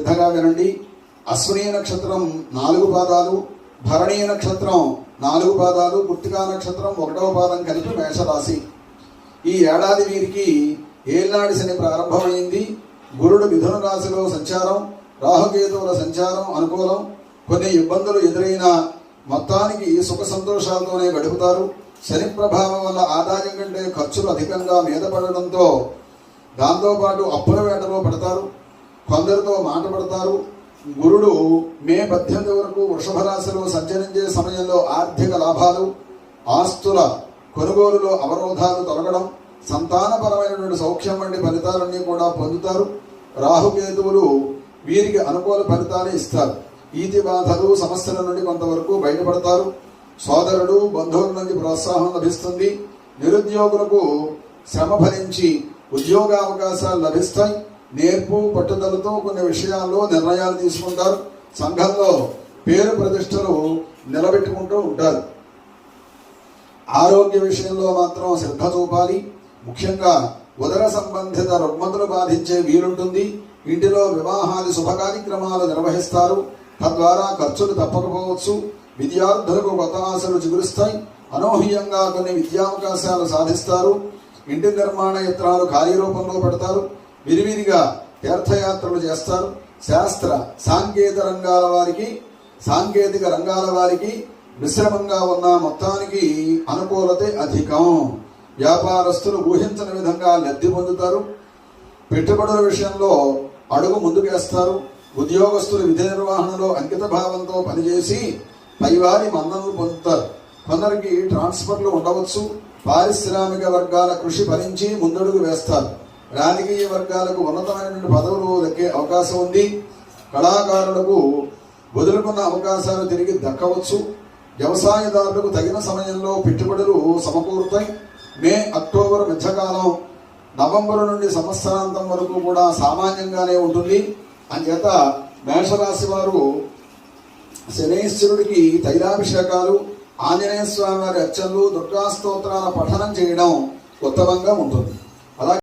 శ్రద్ధగా వినండి. అశ్విని నక్షత్రం 4 పాదాలు, భరణీ నక్షత్రం 4 పాదాలు, కృత్తికా నక్షత్రం 1వ పాదం కలిపి మేషరాశి. ఈ ఏడాది వీరికి ఏళ్ళనాడి శని ప్రారంభమైంది. గురుడు మిథున రాశిలో సంచారం, రాహుకేతువుల సంచారం అనుకూలం. కొన్ని ఇబ్బందులు ఎదురైనా మొత్తానికి సుఖ సంతోషాలతోనే గడుపుతారు. శని ప్రభావం వల్ల ఆదాయం కంటే ఖర్చులు అధికంగా మీద పడడంతో దాంతోపాటు అప్పుల వేటలో పడతారు. కొందరితో మాట పడతారు. గురుడు మే 18 వరకు వృషభ రాశిలో సంచరించే సమయంలో ఆర్థిక లాభాలు, ఆస్తుల కొనుగోలులో అవరోధాలు తొలగడం, సంతానపరమైనటువంటి సౌఖ్యం వంటి ఫలితాలన్నీ కూడా పొందుతారు. రాహుకేతువులు వీరికి అనుకూల ఫలితాలు ఇస్తారు. ఈతి బాధలు సమస్యల నుండి కొంతవరకు బయటపడతారు. సోదరుడు బంధువుల నుండి ప్రోత్సాహం లభిస్తుంది. నిరుద్యోగులకు శ్రమ ఫలించి ఉద్యోగ అవకాశాలు లభిస్తాయి. నేర్పు పట్టుదలతో కొన్ని విషయాల్లో నిర్ణయాలు తీసుకుంటారు. సంఘంలో పేరు ప్రతిష్టలు నిలబెట్టుకుంటూ ఉంటారు. ఆరోగ్య విషయంలో మాత్రం శ్రద్ధ చూపాలి. ముఖ్యంగా ఉదర సంబంధిత రుగ్మతలు బాధించే వీలుంటుంది. ఇంటిలో వివాహాది శుభ కార్యక్రమాలు నిర్వహిస్తారు. తద్వారా ఖర్చులు తప్పకపోవచ్చు. విద్యార్థులకు కొత్త ఆశలు చిగురుస్తాయి. అనూహ్యంగా కొన్ని విద్యావకాశాలు సాధిస్తారు. ఇంటి నిర్మాణ యంత్రాలు కార్యరూపంలో పెడతారు. విరివిరిగా తీర్థయాత్రలు చేస్తారు. శాస్త్ర సాంకేతిక రంగాల వారికి మిశ్రమంగా ఉన్న మొత్తానికి అనుకూలత అధికం. వ్యాపారస్తులు ఊహించని విధంగా లబ్ధి పొందుతారు. పెట్టుబడుల విషయంలో అడుగు ముందుకేస్తారు. ఉద్యోగస్తులు విధి నిర్వహణలో అంకిత భావంతో పనిచేసి పైవారి మన్ననలు పొందుతారు. కొందరికి ట్రాన్స్ఫర్లు ఉండవచ్చు. పారిశ్రామిక వర్గాల కృషి ఫలించి ముందడుగు వేస్తారు. రాజకీయ వర్గాలకు ఉన్నతమైనటువంటి పదవులు దక్కే అవకాశం ఉంది. కళాకారులకు వదులుకున్న అవకాశాలు తిరిగి దక్కవచ్చు. వ్యవసాయదారులకు తగిన సమయంలో పెట్టుబడులు సమకూరుతాయి. మే అక్టోబర్ మధ్యకాలం, నవంబరు నుండి సంవత్సరాంతం వరకు కూడా సామాన్యంగానే ఉంటుంది. అంచేత మేషరాశి వారు శనేశ్వరుడికి తైలాభిషేకాలు, ఆంజనేయ స్వామి వారి అర్చనలు, దుర్గా స్తోత్రాల పఠనం చేయడం ఉత్తమంగా ఉంటుంది. అలాగే